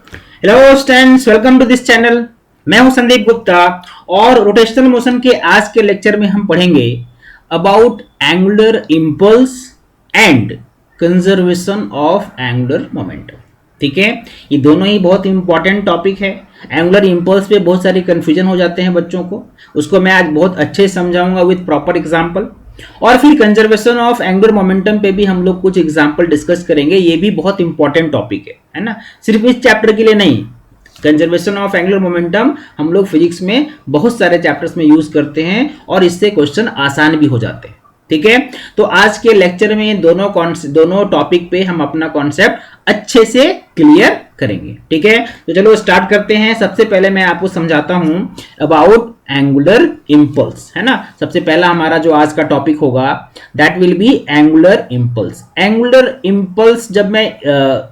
Hello students, welcome to this channel. मैं हूं संदीप गुप्ता और रोटेशनल मोशन के आज के लेक्चर में हम पढ़ेंगे about angular impulse and conservation of angular momentum. ठीक है, ये दोनों ही बहुत इंपॉर्टेंट टॉपिक है। एंगुलर इंपल्स पे बहुत सारी कंफ्यूजन हो जाते हैं बच्चों को, उसको मैं आज बहुत अच्छे से समझाऊंगा विद प्रॉपर एग्जाम्पल। और फिर कंजर्वेशन ऑफ एंगुलर मोमेंटम पे भी हम लोग कुछ एग्जाम्पल डिस्कस करेंगे, ये भी बहुत इंपॉर्टेंट टॉपिक है ना, सिर्फ इस चैप्टर के लिए नहीं। कंजर्वेशन ऑफ एंगुलर मोमेंटम हम लोग फिजिक्स में बहुत सारे चैप्टर्स में यूज करते हैं और इससे क्वेश्चन आसान भी हो जाते हैं। ठीक है, तो आज के लेक्चर में दोनों टॉपिक पे हम अपना कॉन्सेप्ट अच्छे से क्लियर करेंगे। ठीक है, तो चलो स्टार्ट करते हैं। सबसे पहले मैं आपको समझाता हूं अबाउट एंगुलर इंपल्स, है ना। सबसे पहला हमारा जो आज का टॉपिक होगा that will be angular impulse. Angular impulse, जब मैं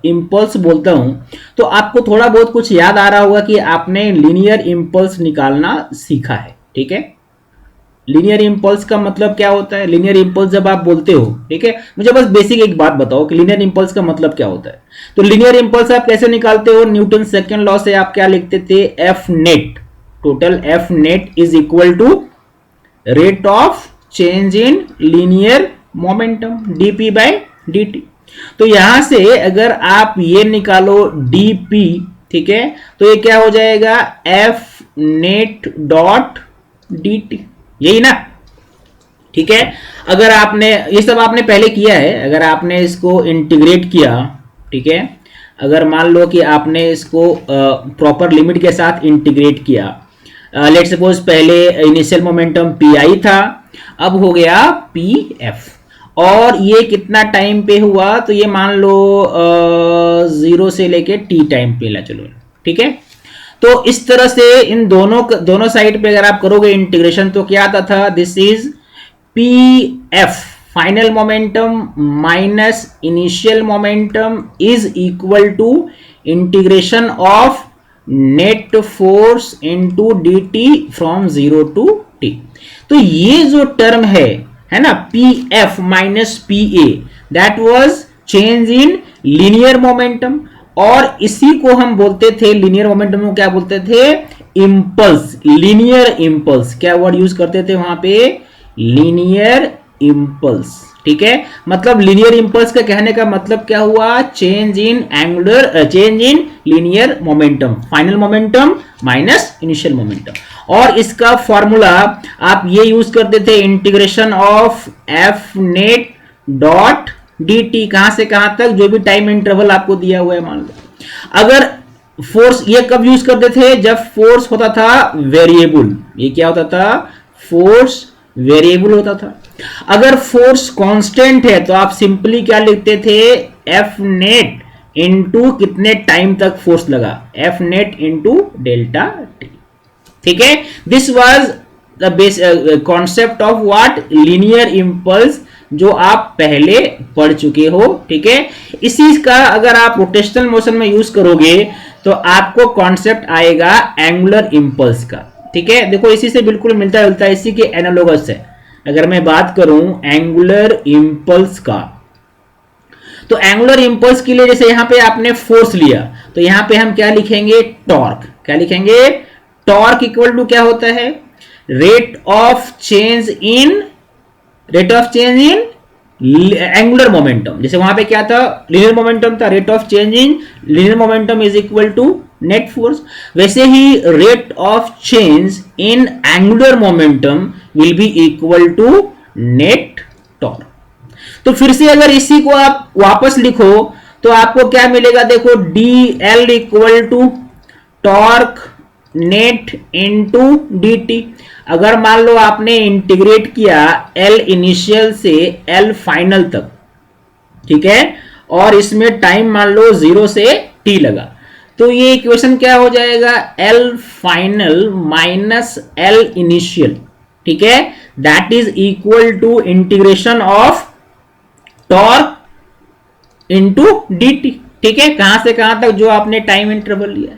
इंपल्स बोलता हूं तो आपको थोड़ा बहुत कुछ याद आ रहा होगा कि आपने लीनियर इंपल्स निकालना सीखा है। ठीक है, लीनियर इंपल्स का मतलब क्या होता है? लीनियर इंपल्स जब आप बोलते हो, ठीक है, मुझे बस बेसिक एक बात बताओ कि लीनियर इंपल्स का मतलब क्या होता है। तो लीनियर इंपल्स आप कैसे निकालते हो? न्यूटन सेकंड लॉ से आप क्या लिखते थे? F net, total F net is equal to rate of change in linear momentum d p by d t. तो यहां से अगर आप ये निकालो डीपी, ठीक है, तो ये क्या हो जाएगा? एफ नेट डॉट dt, यही ना। ठीक है, अगर आपने ये सब आपने पहले किया है, अगर आपने इसको इंटीग्रेट किया, ठीक है, अगर मान लो कि आपने इसको प्रॉपर लिमिट के साथ इंटीग्रेट किया, लेट सपोज पहले इनिशियल मोमेंटम पी आई था, अब हो गया पी एफ, और ये कितना टाइम पे हुआ? तो ये मान लो 0 से लेके टी टाइम पे ला, चलो ठीक है। तो इस तरह से इन दोनों साइड पे अगर आप करोगे इंटीग्रेशन तो क्या आता था? This is p f final momentum minus initial momentum is equal to integration of net force into d t from 0 to t. तो ये जो टर्म है ना, p f minus p a, that was change in linear momentum, और इसी को हम बोलते थे, लीनियर मोमेंटम को क्या बोलते थे? Impulse, linear impulse. क्या वर्ड यूज करते थे वहां पे? Linear impulse. ठीक है, मतलब लीनियर इंपल्स का कहने का मतलब क्या हुआ? Change in change in linear momentum, final momentum minus initial momentum. और इसका फॉर्मूला आप ये यूज करते थे, integration of F net dot dt, कहां से कहां तक? जो भी टाइम इंटरवल आपको दिया हुआ है मान लो। अगर फोर्स, ये कब यूज करते थे? जब फोर्स होता था वेरिएबल। ये क्या होता था? फोर्स वेरिएबल होता था। अगर फोर्स कांस्टेंट है तो आप सिंपली क्या लिखते थे? एफ नेट इंटू कितने टाइम तक फोर्स लगा, F net into delta T. ठीक है, this was the base concept of what? Linear impulse, जो आप पहले पढ़ चुके हो। ठीक है, इसी का अगर आप रोटेशनल मोशन में यूज करोगे तो आपको कॉन्सेप्ट आएगा एंगुलर इंपल्स का। ठीक है, देखो इसी से बिल्कुल मिलता जुलता है, इसी के एनालोगस है। अगर मैं बात करूं एंगुलर इंपल्स का, तो एंगुलर इंपल्स के लिए जैसे यहां पे आपने फोर्स लिया, तो यहां पे हम क्या लिखेंगे? टॉर्क। क्या लिखेंगे? टॉर्क इक्वल टू क्या होता है? Rate of change in angular momentum. जैसे वहां पे क्या था? लीनियर मोमेंटम था, rate of change in linear momentum is equal to net force. वैसे ही rate of change in angular momentum will be equal to net torque. तो फिर से अगर इसी को आप वापस लिखो तो आपको क्या मिलेगा? देखो, d l equal to torque net into d t. अगर मान लो आपने इंटीग्रेट किया एल इनिशियल से एल फाइनल तक, ठीक है, और इसमें टाइम मान लो 0 से टी लगा, तो ये इक्वेशन क्या हो जाएगा? L final minus l initial, ठीक है, that is equal to integration of torque into d t. ठीक है, कहां से कहां तक? जो आपने टाइम इंटरवल लिया।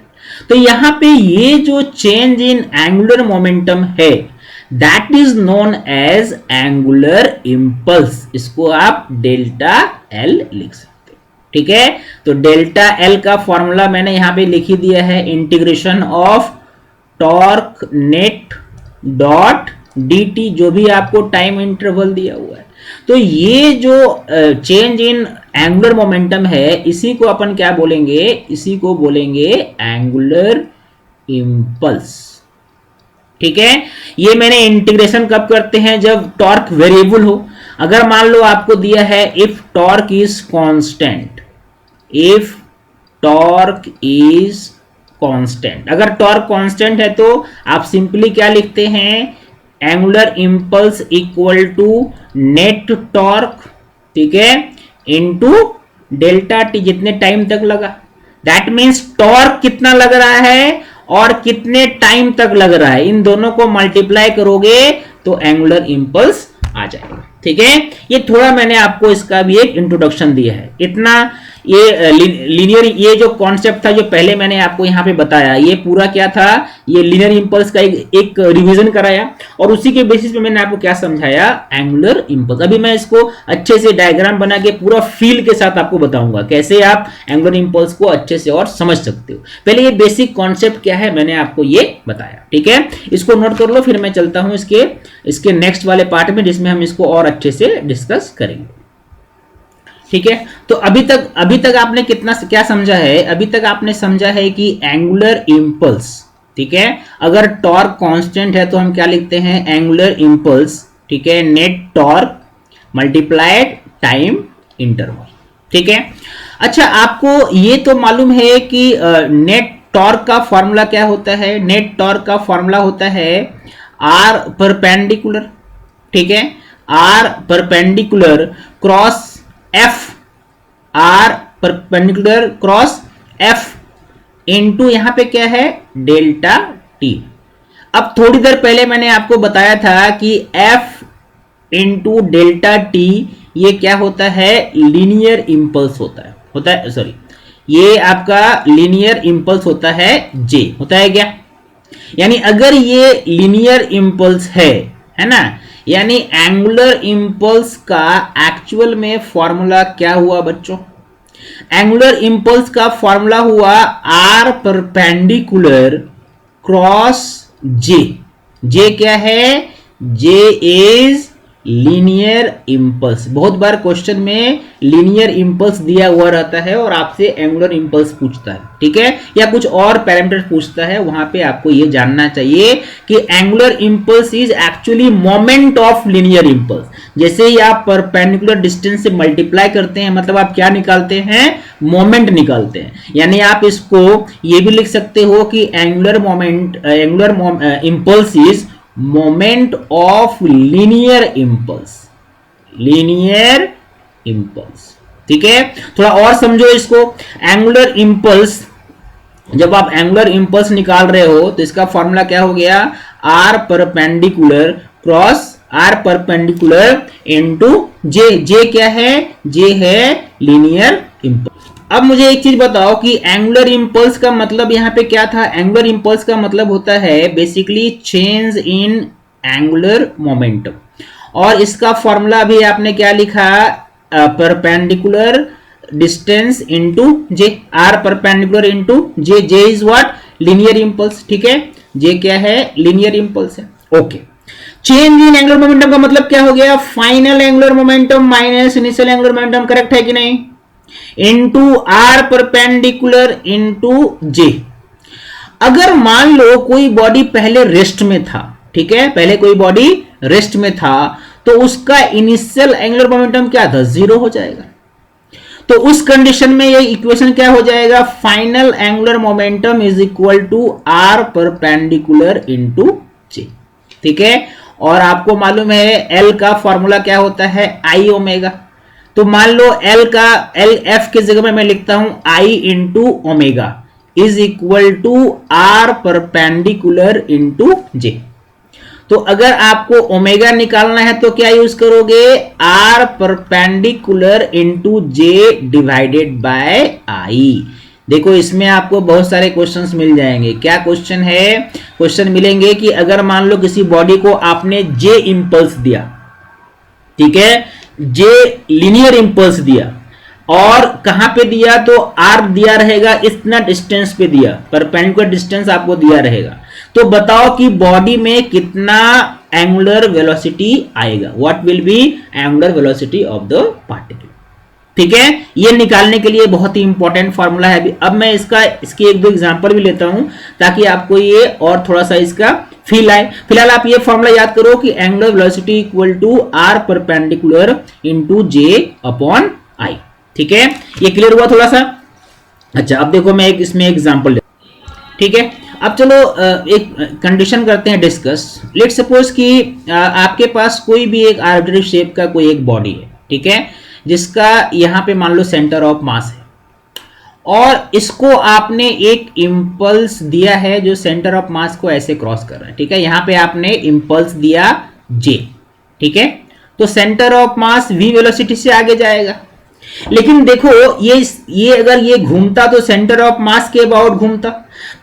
तो यहां पे ये जो चेंज इन एंगुलर मोमेंटम है that is known as angular impulse. इसको आप डेल्टा एल लिख सकते हैं। ठीक है। तो डेल्टा एल का फॉर्मूला मैंने यहां पे लिख ही दिया है, integration of torque net dot dt, जो भी आपको टाइम इंटरवल दिया हुआ है। तो ये जो चेंज इन एंगुलर मोमेंटम है, इसी को अपन क्या बोलेंगे, इसी को बोलेंगे एंगुलर इंपल्स। ठीक है, ये मैंने इंटीग्रेशन कब करते हैं, जब टॉर्क वेरिएबल हो। अगर मान लो आपको दिया है if torque is constant, if torque is constant, अगर टॉर्क कांस्टेंट है तो आप सिंपली क्या लिखते हैं, angular impulse equal to net torque, ठीक है, इनटू डेल्टा टी, जितने टाइम तक लगा। दैट मींस टॉर्क कितना लग रहा है और कितने टाइम तक लग रहा है, इन दोनों को मल्टीप्लाई करोगे तो एंगुलर इंपल्स आ जाएगा। ठीक है, ये थोड़ा मैंने आपको इसका भी एक इंट्रोडक्शन दिया है। इतना ये लीनियर, ये जो कॉन्सेप्ट था जो पहले मैंने आपको यहाँ पे बताया, ये पूरा क्या था, ये लीनियर इंपल्स का एक रिवीजन कराया, और उसी के बेसिस पे मैंने आपको क्या समझाया, एंगुलर इंपल्स। अभी मैं इसको अच्छे से डायग्राम बना के पूरा फील के साथ आपको बताऊंगा कैसे आप एंगुलर इंपल्स को अच्छे से और समझ सकते हो। पहले ये बेसिक कॉन्सेप्ट क्या है मैंने आपको ये बताया। ठीक है, इसको नोट कर लो, फिर मैं चलता हूं इसके नेक्स्ट वाले पार्ट में, जिसमें हम इसको और अच्छे से डिस्कस करेंगे। ठीक है, तो अभी तक आपने क्या समझा है, अभी तक आपने समझा है कि एंगुलर इंपल्स, ठीक है, अगर टॉर्क कांस्टेंट है तो हम क्या लिखते हैं, एंगुलर इंपल्स, ठीक है, net torque multiplied time interval. ठीक है, अच्छा आपको ये तो मालूम है कि नेट टॉर्क का फॉर्मूला क्या होता है, नेट टॉर्क का फॉर्मूला होता है आर परपेंडिकुलर, ठीक है, r perpendicular cross f, r perpendicular cross f into यहां पे क्या है, डेल्टा टी। अब थोड़ी देर पहले मैंने आपको बताया था कि एफ इनटू डेल्टा टी ये क्या होता है, लीनियर इंपल्स होता है सॉरी, ये आपका लीनियर इंपल्स होता है, जे होता है क्या, यानी अगर ये लीनियर इंपल्स है ना, यानी एंगुलर इंपल्स का एक्चुअल में फॉर्मूला क्या हुआ बच्चों, एंगुलर इंपल्स का फॉर्मूला हुआ are perpendicular cross J. J क्या है, जे इज लीनियर इंपल्स। बहुत बार क्वेश्चन में लीनियर इंपल्स दिया हुआ रहता है और आपसे एंगुलर इंपल्स पूछता है, ठीक है, या कुछ और पैरामीटर पूछता है, वहां पे आपको ये जानना चाहिए कि angular impulse is actually moment of linear impulse. जैसे ही आप परपेंडिकुलर डिस्टेंस से मल्टीप्लाई करते हैं, मतलब आप क्या निकालते हैं, मोमेंट निकालते हैं। यानी आप इसको ये भी लिख सकते हो कि angular impulse is moment of linear impulse, linear impulse. ठीक है, थोड़ा और समझो इसको। एंगुलर इंपल्स, जब आप एंगुलर इंपल्स निकाल रहे हो तो इसका फॉर्मूला क्या हो गया, R perpendicular cross R perpendicular into जे। जे क्या है, जे है लीनियर इंपल्स। अब मुझे एक चीज बताओ कि एंगुलर इंपल्स का मतलब यहां पे क्या था, एंगुलर इंपल्स का मतलब होता है basically change in angular momentum, और इसका फॉर्मूला भी आपने क्या लिखा, perpendicular distance into j, r perpendicular into J. J is what, linear impulse. ठीक है, जे क्या है, लीनियर इंपल्स है। Okay, change in angular momentum का मतलब क्या हो गया, final angular momentum minus initial angular momentum, correct है कि नहीं, into r perpendicular into j. अगर मान लो कोई बॉडी पहले रेस्ट में था, ठीक है, पहले कोई बॉडी रेस्ट में था, तो उसका इनिशियल एंगुलर मोमेंटम क्या था, 0 हो जाएगा। तो उस कंडीशन में ये इक्वेशन क्या हो जाएगा, final angular momentum is equal to are perpendicular into J. ठीक है, और आपको मालूम है एल का फॉर्मूला क्या होता है, आई ओमेगा। तो मान लो एल एफ के जगह में मैं लिखता हूं I into omega is equal to are perpendicular into J. तो अगर आपको ओमेगा निकालना है तो क्या यूज करोगे, R perpendicular into J divided by I. देखो इसमें आपको बहुत सारे क्वेश्चंस मिल जाएंगे। क्या क्वेश्चन है, क्वेश्चन मिलेंगे कि अगर मान लो किसी बॉडी को आपने जे इंपल्स दिया, ठीक है, जे लीनियर इंपल्स दिया, और कहां पे दिया, तो आर दिया रहेगा, इतना डिस्टेंस पे दिया, परपेंडिकुलर डिस्टेंस आपको दिया रहेगा। तो बताओ कि बॉडी में कितना एंगुलर वेलोसिटी आएगा, what will be angular velocity of the particle. ठीक है, ये निकालने के लिए बहुत ही इंपॉर्टेंट फॉर्मूला है। अब मैं इसके एक दो एग्जांपल भी लेता हूं ताकि आपको ये और थोड़ा सा इसका फील आए। फिलहाल आप ये फॉर्मूला याद करो कि angular velocity equal to are perpendicular into j upon I. ठीक है, ये क्लियर हुआ थोड़ा सा। अच्छा, अब देखो मैं इसमें एग्जांपल ले, ठीक है। अब चलो एक कंडीशन करते हैं डिस्कस। लेट सपोज कि आपके पास कोई भी एक आर्बिट्ररी शेप का कोई एक बॉडी है, ठीक है, जिसका यहां पे मान लो सेंटर ऑफ मास है, और इसको आपने एक इंपल्स दिया है जो सेंटर ऑफ मास को ऐसे क्रॉस कर रहा है। ठीक है, यहां पे आपने इंपल्स दिया जे, ठीक है, तो centre of mass v velocity से आगे जाएगा। लेकिन देखो ये अगर ये घूमता तो सेंटर ऑफ मास के अबाउट घूमता,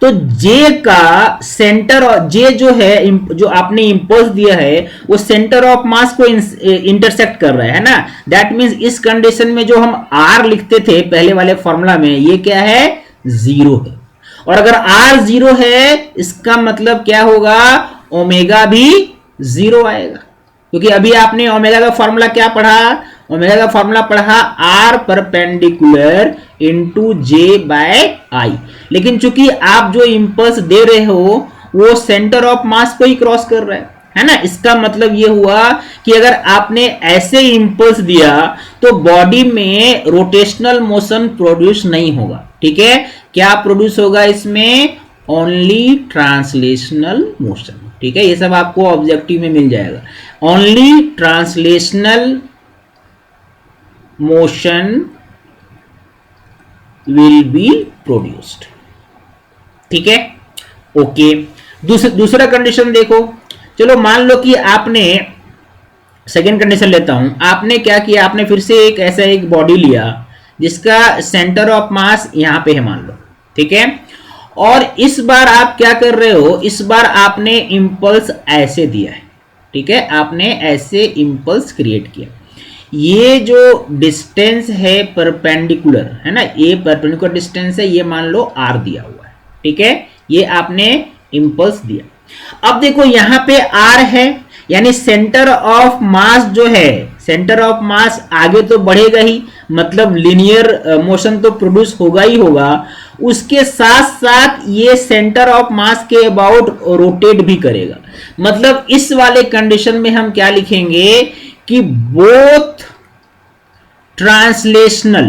तो जे का सेंटर, जे जो है जो आपने इंपल्स दिया है वो सेंटर ऑफ मास को इंटरसेक्ट कर रहा है ना। दैट मींस इस कंडीशन में जो हम आर लिखते थे पहले वाले फॉर्मूला में, ये क्या है, जीरो है। और अगर आर जीरो है इसका मतलब क्या होगा, ओमेगा भी जीरो आएगा, क्योंकि अभी आपने ओमेगा का फॉर्मूला क्या पढ़ा, ओमेगा का फॉर्मूला पढ़ा R perpendicular into J by I. लेकिन चूंकि आप जो इंपल्स दे रहे हो वो सेंटर ऑफ मास को ही क्रॉस कर रहा है ना। इसका मतलब ये हुआ कि अगर आपने ऐसे इंपल्स दिया तो बॉडी में रोटेशनल मोशन प्रोड्यूस नहीं होगा। ठीक है, क्या प्रोड्यूस होगा इसमें, ओनली ट्रांसलेशनल मोशन। ठीक है, ये सब आपको ऑब्जेक्टिव में मिल जाएगा। Only translational motion will be produced. ठीक है, ओके। दूसरा कंडीशन देखो, चलो मान लो कि आपने, सेकेंड कंडीशन लेता हूं, आपने क्या किया, आपने फिर से एक ऐसा एक बॉडी लिया जिसका सेंटर ऑफ मास यहां पे है मान लो, ठीक है, और इस बार आप क्या कर रहे हो, इस बार आपने इंपल्स ऐसे दिया है। ठीक है, आपने ऐसे इंपल्स क्रिएट किया। ये जो डिस्टेंस है परपेंडिकुलर है ना, ये परपेंडिकुलर डिस्टेंस है, ये मान लो आर दिया हुआ है। ठीक है, ये आपने इंपल्स दिया। अब देखो यहां पे आर है, यानी सेंटर ऑफ मास जो है, सेंटर ऑफ मास आगे तो बढ़ेगा ही, मतलब लीनियर मोशन तो प्रोड्यूस होगा ही होगा, उसके साथ साथ ये सेंटर ऑफ मास के अबाउट रोटेट भी करेगा। मतलब इस वाले कंडीशन में हम क्या लिखेंगे कि both translational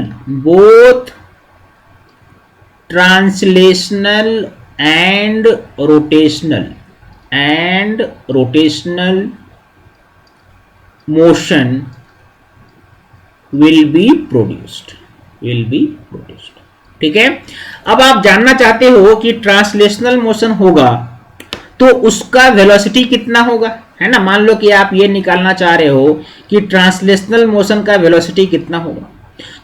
and rotational motion will be produced. ठीक है, अब आप जानना चाहते हो कि ट्रांसलेशनल मोशन होगा तो उसका वेलोसिटी कितना होगा, है ना। मान लो कि आप ये निकालना चाह रहे हो कि ट्रांसलेशनल मोशन का वेलोसिटी कितना होगा,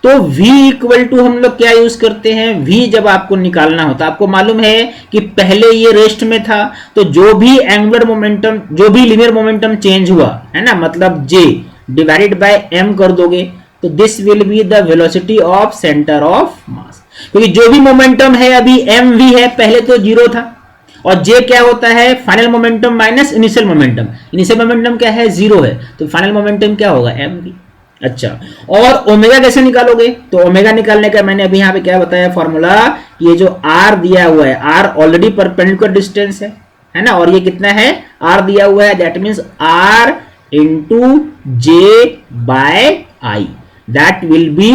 तो v इक्वल टू हम लोग क्या यूज करते हैं, v जब आपको निकालना होता, आपको मालूम है कि पहले ये रेस्ट में था, तो जो भी एंगुलर मोमेंटम, जो भी लीनियर मोमेंटम चेंज हुआ है ना, मतलब j डिवाइडेड बाय m कर दोगे, तो this will be the velocity of centre of mass. क्योंकि जो भी मोमेंटम है अभी mv है, पहले तो जीरो था, और जे क्या होता है, final momentum minus initial momentum. Initial momentum क्या है, जीरो है, तो फाइनल मोमेंटम क्या होगा, एम वी। अच्छा, और ओमेगा कैसे निकालोगे, तो ओमेगा निकालने का मैंने अभी यहाँ पे क्या बताया फॉर्मूला, ये जो आर दिया हुआ है, आर ऑलरेडी परपेंडिकुलर डिस्टेंस है ना, और ये कितना है, आर दिया हुआ है, that means r into j by I, that will be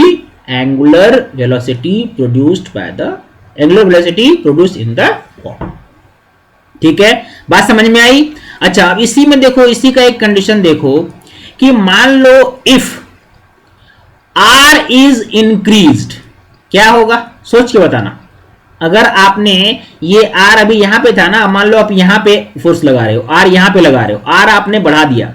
angular velocity produced by the, angular velocity produced in the form. ठीक है, बात समझ में आई। अच्छा, अब इसी में देखो, इसी का एक कंडीशन देखो कि मान लो इफ आर इज इंक्रीज्ड, क्या होगा, सोच के बताना। अगर आपने ये आर अभी यहां पे था ना, मान लो आप यहां पे फोर्स लगा रहे हो, आर यहां पे लगा रहे हो, आर आपने बढ़ा दिया,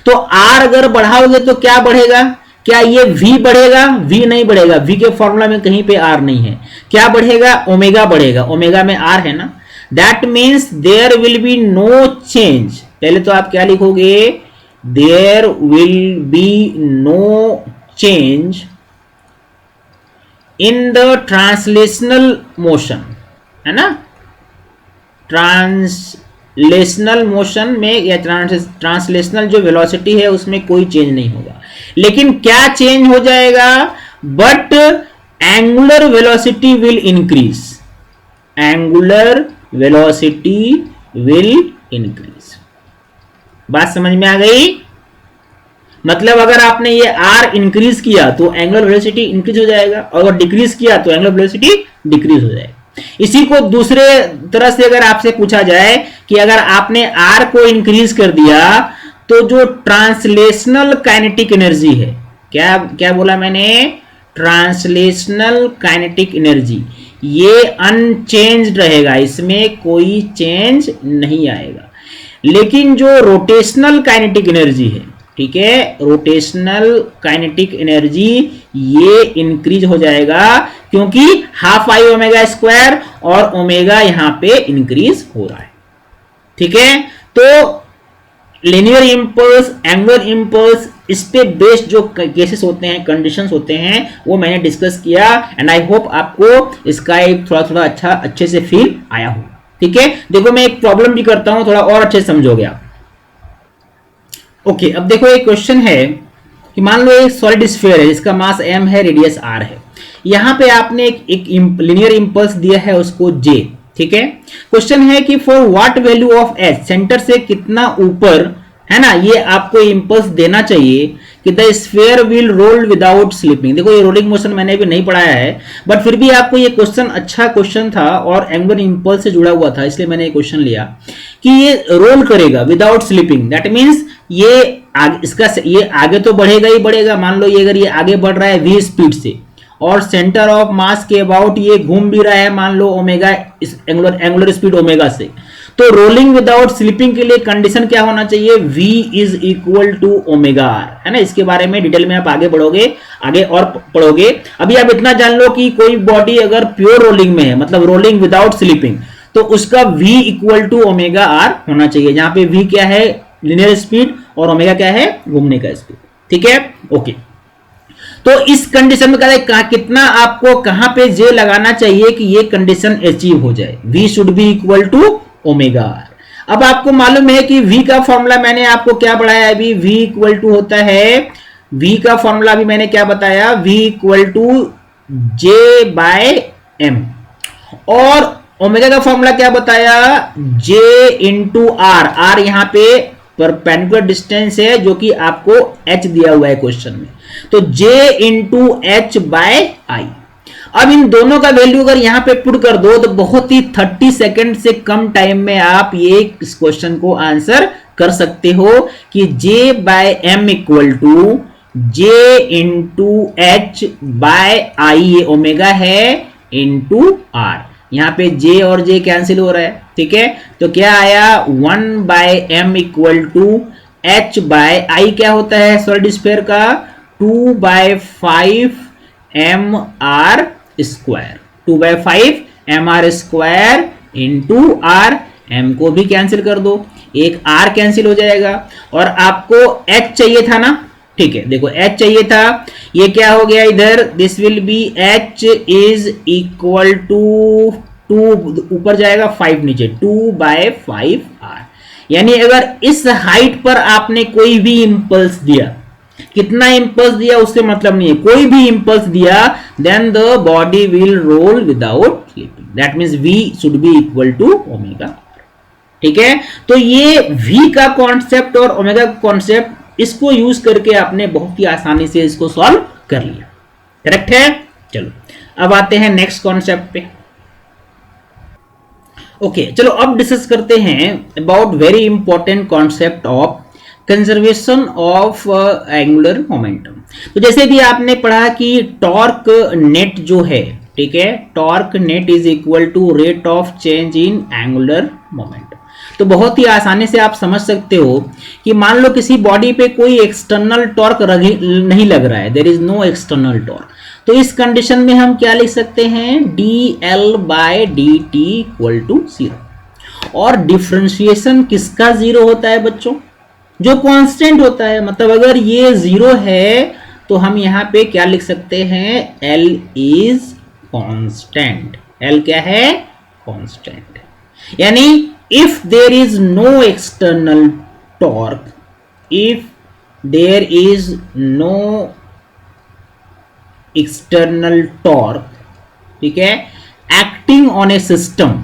तो आर अगर बढ़ाओगे तो क्या बढ़ेगा, क्या ये v बढ़ेगा, v नहीं बढ़ेगा, v के फॉर्मूला में कहीं पे r नहीं है, क्या बढ़ेगा, ओमेगा बढ़ेगा, ओमेगा में r है ना, that means there will be no change. पहले तो आप क्या लिखोगे, there will be no change in the translational motion, है ना, ट्रांसलेशनल मोशन में या ट्रांसलेशनल जो वेलोसिटी है उसमें कोई चेंज नहीं होगा, लेकिन क्या चेंज हो जाएगा, but angular velocity will increase, angular velocity will increase. बात समझ में आ गई? मतलब अगर आपने ये r इंक्रीज किया तो एंगुलर वेलोसिटी इंक्रीज हो जाएगा, और अगर डिक्रीज किया तो एंगुलर वेलोसिटी डिक्रीज हो जाएगा। इसी को दूसरे तरह से अगर आपसे पूछा जाए कि अगर आपने r को इंक्रीज कर दिया तो जो ट्रांसलेशनल काइनेटिक एनर्जी है, क्या क्या बोला मैंने, ट्रांसलेशनल काइनेटिक एनर्जी, ये अनचेंज्ड रहेगा, इसमें कोई चेंज नहीं आएगा। लेकिन जो रोटेशनल काइनेटिक एनर्जी है, ठीक है, रोटेशनल काइनेटिक एनर्जी ये इंक्रीज हो जाएगा, क्योंकि हाफ आई ओमेगा स्क्वायर और ओमेगा यहां पे इंक्रीज हो रहा है। ठीक है, तो लिनियर इंपल्स, एंगुलर इंपल्स, इस पे बेस्ड जो केसेस होते हैं, कंडीशंस होते हैं, वो मैंने डिस्कस किया, एंड आई होप आपको इसका एक थोड़ा थोड़ा अच्छे से फील आया हो। ठीक है, देखो मैं एक प्रॉब्लम भी करता हूं, थोड़ा और अच्छे से समझोगे आप। ओके, अब देखो एक क्वेश्चन है कि मान लो एक सॉलिड स्फीयर है जिसका मास m है, रेडियस r है, यहां पे आपने एक लिनियर इंपल्स दिया है उसको j। ठीक है, क्वेश्चन है कि for what value of h, centre से कितना ऊपर, है ना, ये आपको इंपल्स देना चाहिए कि the sphere will roll without slipping. देखो ये रोलिंग मोशन मैंने भी नहीं पढ़ाया है, बट फिर भी आपको ये क्वेश्चन अच्छा क्वेश्चन था और एंगुलर इंपल्स से जुड़ा हुआ था, इसलिए मैंने ये क्वेश्चन लिया कि ये रोल करेगा विदाउट स्लिपिंग। दैट मीन्स ये ये आगे तो बढ़ेगा ही बढ़ेगा। मान लो ये अगर ये आगे बढ़ रहा है v स्पीड से और सेंटर ऑफ मास के अबाउट ये घूम भी रहा है, मान लो ओमेगा, एंगुलर स्पीड ओमेगा से, तो रोलिंग विदाउट स्लिपिंग के लिए कंडीशन क्या होना चाहिए, v is equal to omega r, है ना। इसके बारे में डिटेल में आप आगे बढ़ोगे, आगे और पढ़ोगे। अभी आप इतना जान लो कि कोई बॉडी अगर प्योर रोलिंग में है, मतलब रोलिंग विदाउट स्लिपिंग, तो उसका v equal to omega r होना चाहिए, जहां पे v क्या है, लिनियर स्पीड, और ओमेगा क्या है, घूमने का स्पीड। ठीक है, ओके। तो इस कंडीशन में कहते हैं कितना आपको कहां पे जे लगाना चाहिए कि ये कंडीशन अचीव हो जाए, v should be equal to omega r। अब आपको मालूम है कि v का फॉर्मूला मैंने आपको क्या पढ़ाया अभी, v इक्वल टू होता है, v का फॉर्मूला अभी मैंने क्या बताया, v equal to j by m, और ओमेगा का फॉर्मूला क्या बताया, j इंटू r, r यहां पे परपेंडिकुलर डिस्टेंस है जो कि आपको h दिया हुआ है क्वेश्चन में, तो j इंटू h बाय आई। अब इन दोनों का वैल्यू अगर यहां पे पुट कर दो तो बहुत ही 30 सेकंड से कम टाइम में आप ये इस क्वेश्चन को आंसर कर सकते हो कि j by m equal to j into h by I, ये ओमेगा है, इंटू r। यहां पे j और j कैंसिल हो रहा है। ठीक है, तो क्या आया, 1 by m equal to h by I, क्या होता है सॉलिड स्फीयर का, 2 by 5 m r square, 2 by 5 m r square into r, m को भी कैंसिल कर दो, एक r कैंसिल हो जाएगा, और आपको h चाहिए था ना। ठीक है, देखो h चाहिए था, ये क्या हो गया इधर, this will be h is equal to 2 ऊपर जाएगा 5 नीचे, 2 बाय 5 r। यानी अगर इस हाइट पर आपने कोई भी इंपल्स दिया, कितना इंपल्स दिया उससे मतलब नहीं है, कोई भी इंपल्स दिया, then the body will roll without slipping, that means v should be equal to omega. ठीक है, तो ये v का कॉन्सेप्ट और ओमेगा का कॉन्सेप्ट, इसको यूज करके आपने बहुत ही आसानी से इसको सॉल्व कर लिया। करेक्ट है। चलो अब आते हैं नेक्स्ट कॉन्सेप्ट पे। ओके, चलो अब डिस्कस करते हैं about very important concept of conservation of angular momentum. तो जैसे भी आपने पढ़ा कि टॉर्क नेट जो है, ठीक है, torque net is equal to rate of change in angular momentum. तो बहुत ही आसानी से आप समझ सकते हो कि मान लो किसी बॉडी पे कोई एक्सटर्नल टॉर्क नहीं लग रहा है, there is no external torque, तो इस कंडीशन में हम क्या लिख सकते हैं, dl by dt equal to 0। और डिफरेंशिएशन किसका 0 होता है बच्चों, जो कांस्टेंट होता है। मतलब अगर ये 0 है तो हम यहाँ पे क्या लिख सकते हैं, L इज कांस्टेंट। L क्या है, कांस्टेंट। यानी if there is no external torque, if there is no external torque, ठीक है, acting on a system,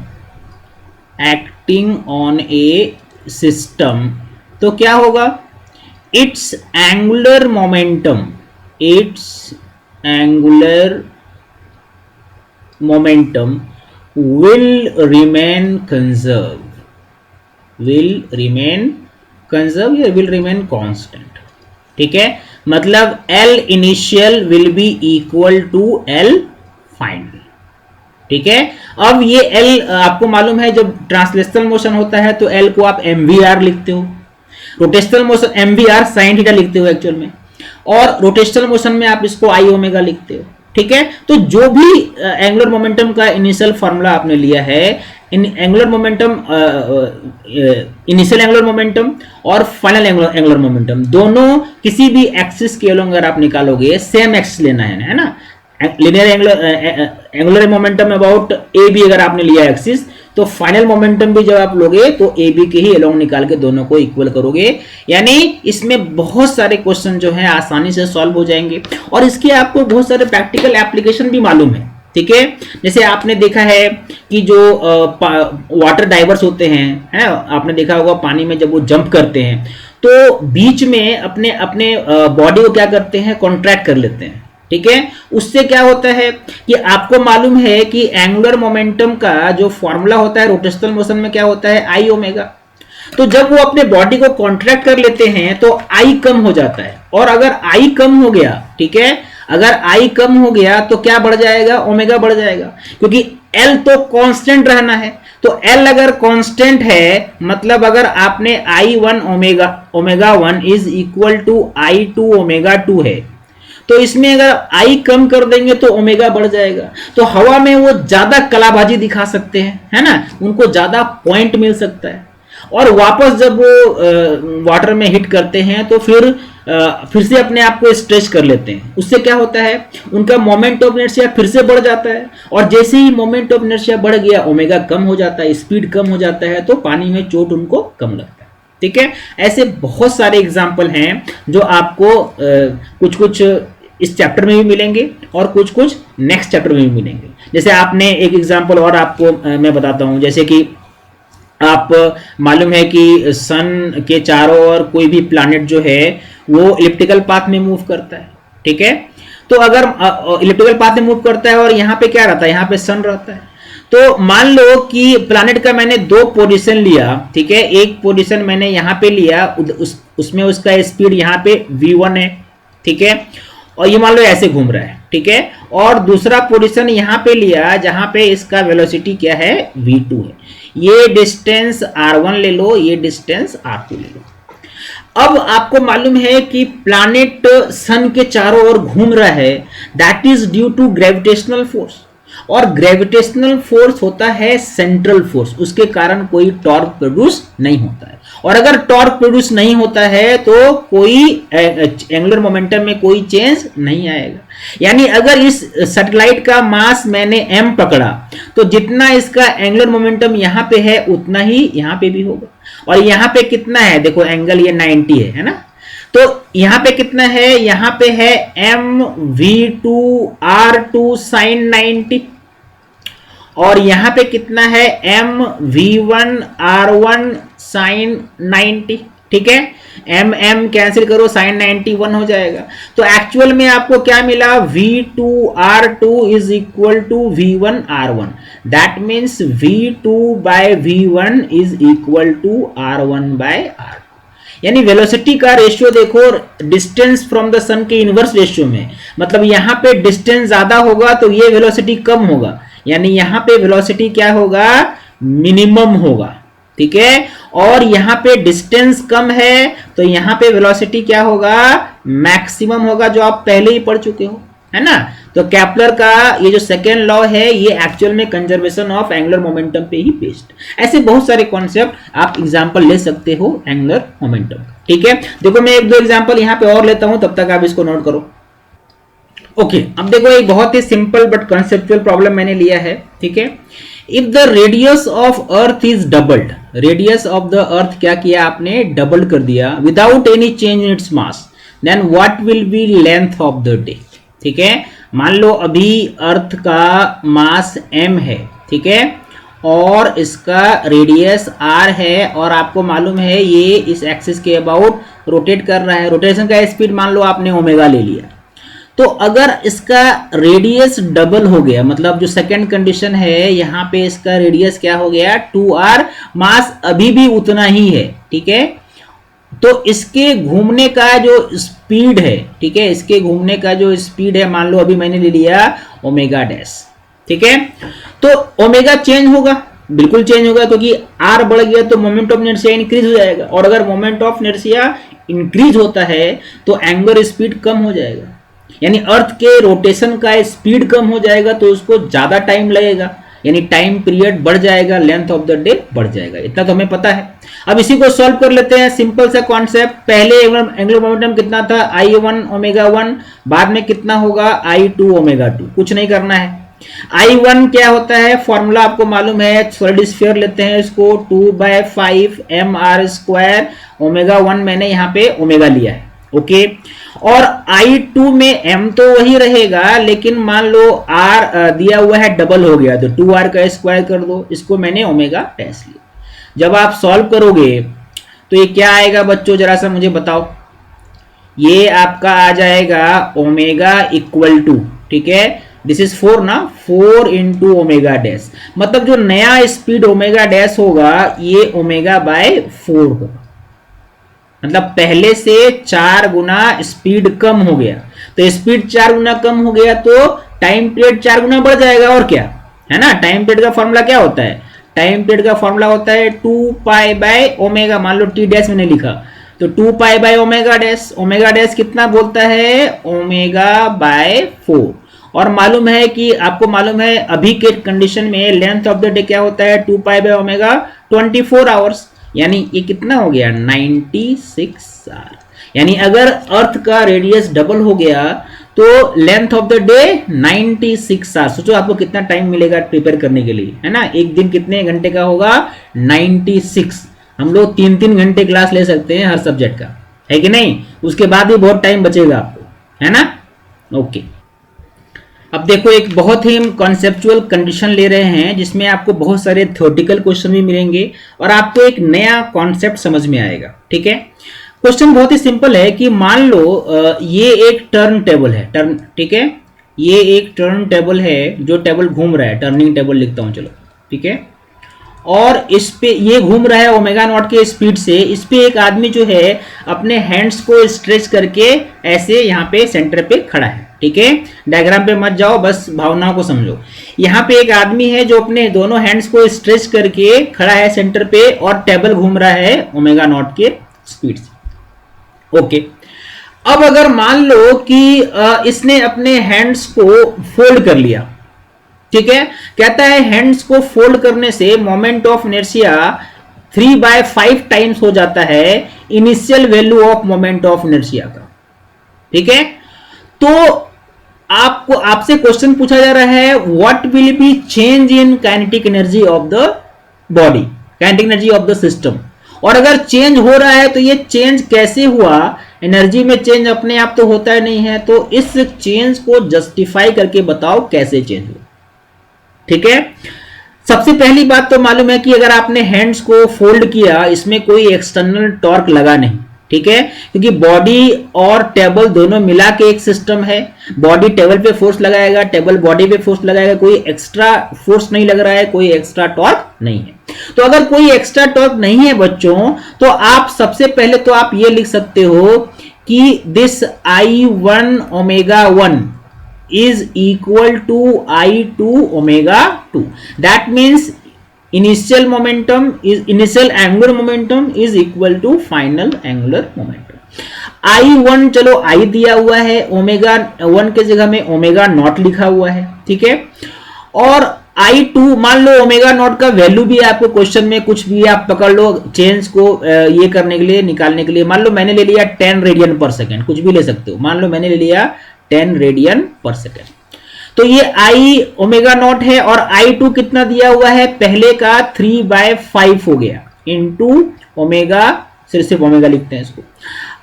acting on a system, तो क्या होगा, it's angular momentum, it's angular momentum will remain conserve, will remain conserve या will remain constant, ठीक है, मतलब L initial will be equal to L final, ठीक है। अब ये L आपको मालूम है, जब ट्रांसलेशनल मोशन होता है तो L को आप mvr लिखते हो, rotational motion mvr sin theta लिखते हो एक्चुअल में, और रोटेशनल मोशन में आप इसको i ओमेगा लिखते हो, ठीक है। तो जो भी एंगुलर मोमेंटम का इनिशियल फार्मूला आपने लिया है, in angular momentum, initial angular momentum और फाइनल एंगुलर मोमेंटम दोनों किसी भी एक्सिस के अलोंग अगर आप निकालोगे, सेम एक्सिस लेना है ना, linear angular momentum about A B अगर आपने लिया एक्सिस, तो फाइनल मोमेंटम भी जब आप लोगे तो ए बी के ही अलोंग निकाल के दोनों को इक्वल करोगे। यानी इसमें बहुत सारे क्वेश्चन जो है आसानी से सॉल्व हो जाएंगे, और इसके आपको बहुत सारे प्रैक्टिकल एप्लीकेशन भी मालूम है, ठीक है। जैसे आपने देखा है कि जो वाटर डाइवर्स होते हैं, आपने देखा होगा पानी में जब वो जंप करते हैं तो बीच में अपने अपने बॉडी को क्या करते हैं, कॉन्ट्रैक्ट कर लेते हैं, ठीक है। उससे क्या होता है कि आपको मालूम है कि एंगुलर मोमेंटम का जो फॉर्मूला होता है रोटेशनल मोशन में क्या होता है, आई ओमेगा। तो जब वो अपने बॉडी को कॉन्ट्रैक्ट कर लेते हैं तो आई कम हो जाता है, और अगर आई कम हो गया, ठीक है, अगर आई कम हो गया तो क्या बढ़ जाएगा, ओमेगा बढ़ जाएगा, क्योंकि एल तो कांस्टेंट रहना है। तो एल अगर कांस्टेंट है, मतलब अगर आपने I one omega one is equal to I two omega two है, तो इसमें अगर आई कम कर देंगे तो ओमेगा बढ़ जाएगा। तो हवा में वो ज्यादा कलाबाजी दिखा सकते हैं, है ना, उनको ज्यादा पॉइंट मिल सकता है, और वापस जब वो वाटर में हिट करते हैं तो फिर से अपने आप को स्ट्रेच कर लेते हैं। उससे क्या होता है, उनका मोमेंट ऑफ इनर्शिया फिर से बढ़ जाता है, और जैसे ही मोमेंट ऑफ इनर्शिया बढ़ गया, ओमेगा कम हो जाता है, स्पीड कम हो जाता है, तो पानी में चोट उनको कम लगता है, ठीक है। ऐसे बहुत सारे एग्जाम्पल हैं जो आपको कुछ कुछ इस चैप्टर में भी मिलेंगे और कुछ कुछ नेक्स्ट चैप्टर में भी मिलेंगे। जैसे आपने एक एग्जाम्पल और आपको मैं बताता हूं, जैसे कि आप मालूम है कि सन के चारों ओर कोई भी प्लैनेट जो है वो इलिप्टिकल पाथ में मूव करता है, ठीक है। तो अगर इलिप्टिकल पाथ में मूव करता है और यहाँ पे क्या रहता है, यहाँ पे सन रहता है, तो मान लो कि प्लैनेट का मैंने दो पोजीशन लिया, ठीक है। एक पोजीशन मैंने यहाँ पे लिया, उसमें उसका स्पीड यहाँ पे v1 है, ठीक है, और ये मान लो ऐसे घूम रहा है, ठीक है, और दूसरा पोजीशन यहाँ पे लिया जहां पे इसका वेलोसिटी क्या है, v2 है। ये डिस्टेंस r1 ले लो, ये डिस्टेंस r2 ले लो। अब आपको मालूम है कि प्लैनेट सन के चारों ओर घूम रहा है, that is due to gravitational force, और ग्रेविटेशनल फोर्स होता है सेंट्रल फोर्स, उसके कारण कोई टॉर्क प्रोड्यूस नहीं होता है, और अगर टॉर्क प्रोड्यूस नहीं होता है तो कोई एंगुलर मोमेंटम में कोई चेंज नहीं आएगा। यानी अगर इस सैटेलाइट का मास मैंने m पकड़ा, तो जितना इसका एंगुलर मोमेंटम यहाँ पे है उतना ही यहाँ पे भी होगा, और यहाँ पे कितना है, देखो एंगल ये 90 है ना, तो यहाँ पे कितना है, यहाँ पे है mv2r2 sin 90, और यहाँ पे कितना है, mv1r1 sin 90, ठीक है। m कैंसिल करो, sin 91 हो जाएगा। तो एक्चुअल में आपको क्या मिला, v2r2 is equal to v1r1, that means v2 by v1 is equal to r1 by r2। यानी वेलोसिटी का रेशियो देखो डिस्टेंस फ्रॉम द सन के इनवर्स रेशियो में, मतलब यहाँ पे डिस्टेंस ज्यादा होगा तो ये वेलोसिटी कम होगा, यानी यहाँ पे वेलोसिटी क्या होगा, मिनिमम होगा, ठीक है। और यहाँ पे डिस्टेंस कम है तो यहाँ पे वेलोसिटी क्या होगा, मैक्सिमम होगा, जो आप पहले ही पढ़ चुके हो, है ना। तो केपलर का ये जो सेकेंड लॉ है ये एक्चुअल में कंजर्वेशन ऑफ एंगुलर मोमेंटम पे ही बेस्ड। ऐसे बहुत सारे कॉन्सेप्ट आप एग्जांपल ले सकते हो एंगुलर मोमेंटम, ठीक है। देखो मैं एक दो एग्जांपल यहाँ पे और लेता हूं, तब तक आप इसको नोट करो। ओके अब देखो एक बहुत ही सिंपल बट कंसेप्चुअल प्रॉब्लम मैंने लिया है, ठीक है। If the radius of earth is doubled, radius of the earth क्या किया आपने, डबल कर दिया, without any change in its mass, then what will be length of the day, ठीक है। मान लो अभी अर्थ का मास m है, ठीक है, और इसका रेडियस r है, और आपको मालूम है ये इस एक्सिस के अबाउट रोटेट कर रहा है, रोटेशन का स्पीड मान लो आपने ओमेगा ले लिया। तो अगर इसका रेडियस डबल हो गया, मतलब जो सेकंड कंडीशन है यहाँ पे इसका रेडियस क्या हो गया 2r, मास अभी भी उतना ही है, ठीक है। तो इसके घूमने का जो स्पीड है, ठीक है, इसके घूमने का जो स्पीड है मान लो अभी मैंने ले लिया ओमेगा डैश, ठीक है। तो ओमेगा चेंज होगा, बिल्कुल चेंज होगा, क्योंकि आर बढ़ गया तो मोमेंट ऑफ इनर्शिया इंक्रीज हो जाएगा, और अगर मोमेंट ऑफ इनर्शिया इंक्रीज होता है तो एंगुलर स्पीड कम हो जाएगा, यानी अर्थ के रोटेशन का स्पीड कम हो जाएगा, तो उसको ज्यादा टाइम लगेगा, यानी टाइम पीरियड बढ़ जाएगा, लेंथ ऑफ द डे बढ़ जाएगा, इतना तो हमें पता है। अब इसी को सॉल्व कर लेते हैं, सिंपल सा कॉन्सेप्ट। पहले एंगुलर मोमेंटम कितना था I1 ओमेगा 1, बाद में कितना होगा I2 ओमेगा 2, कुछ नहीं करना है। I1 क्या होता है, फॉर्मूला आपको मालूम है, सॉलिड स्फीयर लेते हैं इसको 2/5 mr², ओमेगा 1 मैंने यहाँ पे ओमेगा लिया है, ओके। और I2 में m तो वही रहेगा, लेकिन मान लो r दिया हुआ है डबल हो गया, तो 2r का स्क्वायर कर दो, इसको मैंने ओमेगा डैश लिया। जब आप सॉल्व करोगे तो ये क्या आएगा बच्चों, जरा सा मुझे बताओ। ये आपका आ जाएगा ओमेगा इक्वल टू, ठीक है, दिस इज 4 ना, 4 इंटू ओमेगा डैश, मतलब जो नया स्पीड ओमेगा डैश होगा ये ओमेगा बाय 4 होगा, मतलब पहले से 4 गुना स्पीड कम हो गया, तो स्पीड 4 गुना कम हो गया तो टाइम पीरियड 4 गुना बढ़ जाएगा, और क्या है ना। टाइम पीरियड का फॉर्मूला क्या होता है, टाइम पीरियड का फॉर्मूला होता है 2 पाई बाय ओमेगा, मान लो टी डैश मैंने लिखा, तो 2 pi by omega dash, omega dash कितना बोलता है ओमेगा बाय 4, और मालूम है कि आपको मालूम है अभी के कंडीशन में लेंथ ऑफ द डे क्या होता है 2 पाई बाय ओमेगा 24 आवर्स, यानी ये कितना हो गया 96 आवर। यानी अगर अर्थ का रेडियस डबल हो गया तो length of the day 96 hour. सोचो आपको कितना टाइम मिलेगा प्रिपेयर करने के लिए, है ना। एक दिन कितने घंटे का होगा 96, हम लोग 3-3 घंटे क्लास ले सकते हैं हर सब्जेक्ट का, है कि नहीं, उसके बाद भी बहुत टाइम बचेगा आपको, है ना। ओके अब देखो एक बहुत ही कॉन्सेप्चुअल कंडीशन ले रहे हैं जिसमें आपको बहुत सारे थ्योरेटिकल क्वेश्चन भी मिलेंगे और आपको एक नया कॉन्सेप्ट समझ में आएगा, ठीक है। क्वेश्चन बहुत ही सिंपल है कि मान लो ये एक टर्न टेबल है, टर्न, ठीक है, ये एक टर्न टेबल है, जो टेबल घूम रहा है, टर्निंग टेबल लिखता हूं चलो, ठीक है, और इस पे ये घूम रहा है ओमेगा नॉट के स्पीड से। इस पे एक आदमी जो है अपने हैंड्स को स्ट्रेच करके ऐसे यहाँ पे सेंटर पे खड़ा है, ठीक है। डायग्राम पे मत जाओ, बस भावनाओं को समझो। यहाँ पे एक आदमी है जो अपने दोनों हैंड्स को स्ट्रेच करके खड़ा है सेंटर पे, और टेबल घूम रहा है ओमेगा नॉट के स्पीड से, ओके। अब अगर मान लो कि इसने अपने हैंड्स को फोल्ड कर लिया, ठीक है, कहता है हैंड्स को फोल्ड करने से मोमेंट ऑफ इनर्शिया 3/5 टाइम्स हो जाता है initial value of moment of inertia का, ठीक है। तो आपको आपसे क्वेश्चन पूछा जा रहा है what will B change in kinetic energy of the body, kinetic energy of the system, और अगर चेंज हो रहा है तो ये चेंज कैसे हुआ। एनर्जी में चेंज अपने आप तो होता ही नहीं है, तो इस चेंज को जस्टिफाई करके बताओ कैसे चेंज हुआ, ठीक है। सबसे पहली बात तो मालूम है कि अगर आपने हैंड्स को फोल्ड किया, इसमें कोई एक्सटर्नल टॉर्क लगा नहीं, ठीक है, क्योंकि बॉडी और टेबल दोनों मिला के एक सिस्टम है। बॉडी टेबल पे फोर्स लगाएगा, टेबल बॉडी पे फोर्स लगाएगा, कोई एक्स्ट्रा फोर्स नहीं लग रहा है, कोई एक्स्ट्रा टॉर्क नहीं है। तो अगर कोई एक्स्ट्रा टॉर्क नहीं है बच्चों, तो आप सबसे पहले तो आप ये लिख सकते हो कि this I1 omega 1 is equal to I2 omega 2. That means initial angular momentum is equal to final angular momentum. I1 चलो I दिया हुआ है, ओमेगा 1 के जगह में ओमेगा नॉट लिखा हुआ है, ठीक है। और I2 मान लो ओमेगा नॉट का वैल्यू भी आपको क्वेश्चन में कुछ भी आप पकड़ लो चेंज को ये करने के लिए, निकालने के लिए। मान लो मैंने ले लिया 10 रेडियन पर सेकेंड, कुछ भी ले सकते हो। मान लो मैंने ले लिया 10 रेडियन पर सेकेंड। तो ये आई ओमेगा नॉट है और I2 कितना दिया हुआ है, पहले का 3/5 हो गया इंटू ओमेगा, सिर्फ ओमेगा लिखते हैं इसको,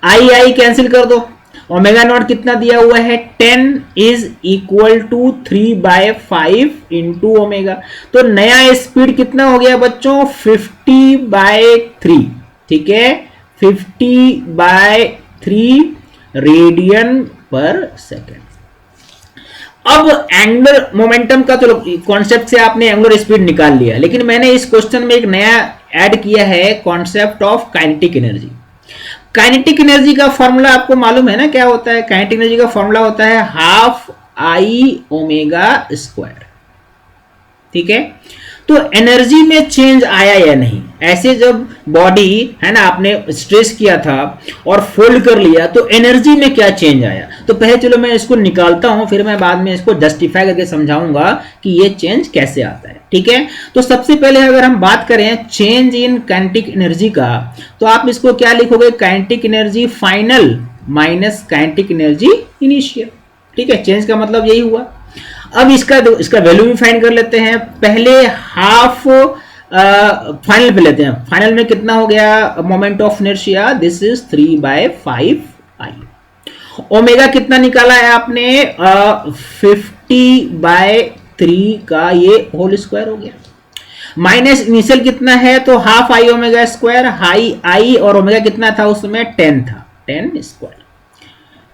आई कैंसिल कर दो, ओमेगा नॉट कितना दिया हुआ है 10 is equal to 3/5 into omega. तो नया स्पीड कितना हो गया बच्चों, 50/3, ठीक है, 50/3 रेडियन पर सेकेंड। अब एंगुलर मोमेंटम का चलो कॉन्सेप्ट से आपने एंगुलर स्पीड निकाल लिया, लेकिन मैंने इस क्वेश्चन में एक नया ऐड किया है concept of kinetic energy. Kinetic energy का फॉर्मूला आपको मालूम है ना क्या होता है, काइनेटिक एनर्जी का फॉर्मूला होता है हाफ आई ओमेगा स्क्वायर, ठीक है। तो एनर्जी में चेंज आया या नहीं, ऐसे जब बॉडी है ना आपने स्ट्रेच किया था और फोल्ड कर लिया तो एनर्जी में क्या चेंज आया, तो पहले चलो मैं इसको निकालता हूं, फिर मैं बाद में इसको जस्टिफाई करके समझाऊंगा कि ये चेंज कैसे आता है, ठीक है। तो सबसे पहले अगर हम बात करें चेंज इन काइनेटिक एनर्जी का, तो आप इसको क्या लिखोगे, kinetic energy final minus kinetic energy initial, ठीक है। चेंज का मतलब यही हुआ। अब इसका वैल्यू भी फाइंड कर लेते हैं। पहले हाफ फाइनल पे लेते हैं, फाइनल में कितना हो गया moment of inertia, this is 3/5 I. Omega कितना निकाला है आपने, 50/3 का ये होल स्क्वायर हो गया, माइनस इनिशियल कितना है, तो हाफ आई ओमेगा स्क्वायर, हाई आई और ओमेगा कितना था उसमें 10 था, 10 स्क्वायर।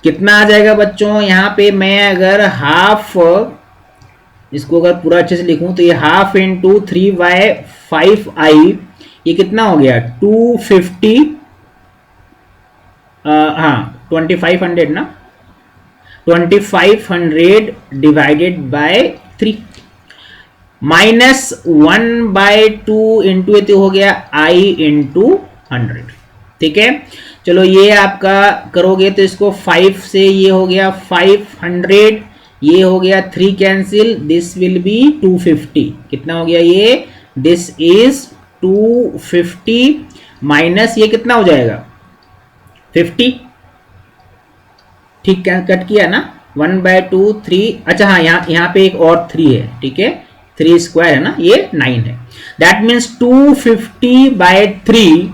कितना आ जाएगा बच्चों, यहां पे मैं अगर हाफ इसको अगर पूरा अच्छे से लिखूं तो ये हाफ इंटू 3/5 आई, ये कितना हो गया 250, हाँ 2500 ना, 2500 डिवाइडेड बाय 3 माइनस 1/2 इंटू ये हो गया आई इंटू 100, ठीक है। चलो ये आपका करोगे तो इसको 5 से ये हो गया 500, ये हो गया 3 कैंसिल, दिस विल बी 250, कितना हो गया ये, दिस इज 250 माइनस ये कितना हो जाएगा 50, ठीक है, कट किया ना, 1/2 3, अच्छा हाँ यहाँ पे एक और 3 है, ठीक है, 3 स्क्वायर है ना, ये 9 है, दैट मीन्स 250/3,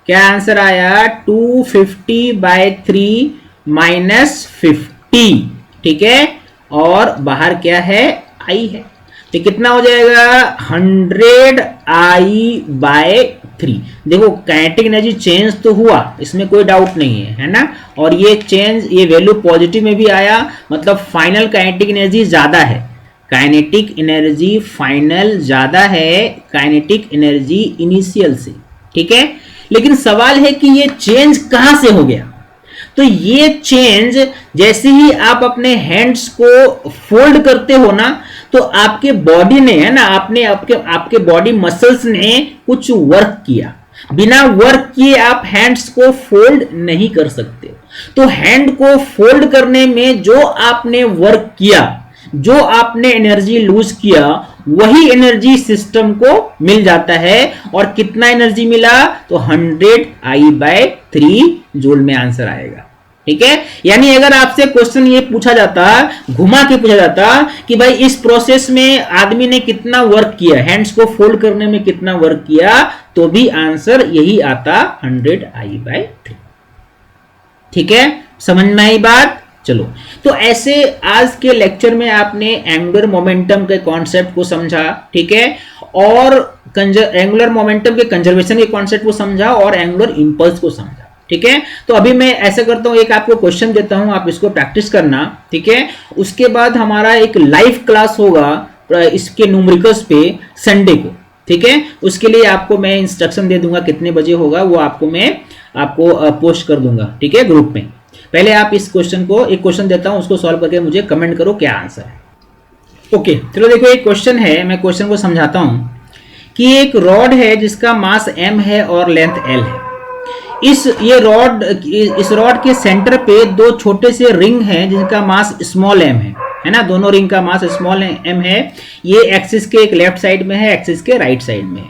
क्या आंसर आया 250/3 माइनस 50, ठीक है, और बाहर क्या है आई है, तो कितना हो जाएगा 100I/3। देखो काइनेटिक एनर्जी चेंज तो हुआ, इसमें कोई डाउट नहीं है ना, और ये चेंज ये वैल्यू पॉजिटिव में भी आया, मतलब फाइनल काइनेटिक एनर्जी ज्यादा है, काइनेटिक एनर्जी फाइनल ज्यादा है काइनेटिक एनर्जी इनिशियल से, ठीक है। लेकिन सवाल है कि ये चेंज कहां से हो गया, तो ये चेंज जैसे ही आप अपने हैंड्स को फोल्ड करते हो ना, तो आपके बॉडी ने है ना, आपके बॉडी मसल्स ने कुछ वर्क किया, बिना वर्क किए आप हैंड्स को फोल्ड नहीं कर सकते। तो हैंड को फोल्ड करने में जो आपने वर्क किया, जो आपने एनर्जी लूज किया, वही एनर्जी सिस्टम को मिल जाता है, और कितना एनर्जी मिला, तो 100I/3 जूल में आंसर आएगा, ठीक है। यानी अगर आपसे क्वेश्चन ये पूछा जाता, घुमा के पूछा जाता कि भाई इस प्रोसेस में आदमी ने कितना वर्क किया, हैंड्स को फोल्ड करने में कितना वर्क किया, तो भी आंसर यही आता 100I/3, ठीक है, समझ में आई बात। चलो, तो ऐसे आज के लेक्चर में आपने एंगुलर मोमेंटम के कॉन्सेप्ट को समझा, ठीक है, और एंगुलर मोमेंटम के कंजर्वेशन के कॉन्सेप्ट को समझा, और एंगुलर इंपल्स को समझा, ठीक है। तो अभी मैं ऐसा करता हूं, एक आपको क्वेश्चन देता हूं, आप इसको प्रैक्टिस करना, ठीक है। उसके बाद हमारा एक लाइव क्लास होगा इसके न्यूमेरिकल्स पे संडे को, ठीक है। उसके लिए आपको मैं इंस्ट्रक्शन दे दूंगा कितने बजे होगा, वो मैं आपको पोस्ट कर दूंगा, ठीक है, ग्रुप में। पहले आप इस क्वेश्चन को, एक क्वेश्चन देता हूं, उसको सॉल्व करके मुझे कमेंट करो क्या आंसर है। ओके, चलो देखो एक क्वेश्चन है, मैं क्वेश्चन को समझाता हूं कि एक रॉड है जिसका मास m है और लेंथ l है। इस रॉड के सेंटर पे दो छोटे से रिंग हैं जिनका मास स्मॉल m है ना, दोनों रिंग का मास स्मॉल m है। ये एक्सिस के एक लेफ्ट साइड में है, एक्सिस के राइट साइड में है।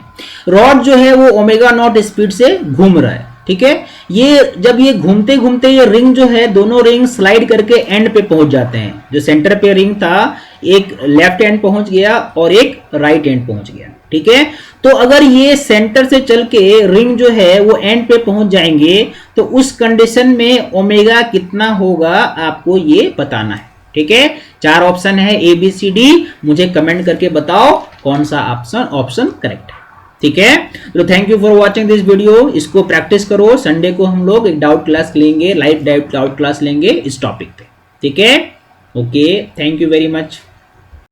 रॉड जो है वो ओमेगा नॉट स्पीड से घूम रहा है। ठीक है। ये जब ये घूमते घूमते ये रिंग जो है, दोनों रिंग स्लाइड करके एंड पे पहुंच जाते हैं। जो सेंटर पे रिंग था, एक लेफ्ट एंड पहुंच गया और एक राइट एंड पहुंच गया, ठीक है। तो अगर ये सेंटर से चल के रिंग जो है वो एंड पे पहुंच जाएंगे, तो उस कंडीशन में ओमेगा कितना होगा आपको ये बताना है, ठीक है। 4 ऑप्शन है ए बी सी डी, मुझे कमेंट करके बताओ कौन सा ऑप्शन करेक्ट है, ठीक है। तो thank you for watching this video. इसको प्रैक्टिस करो। संडे को हम लोग एक डाउट क्लास लेंगे, लाइव डाउट क्लास लेंगे इस टॉपिक पे, ठीक है। Okay, thank you very much.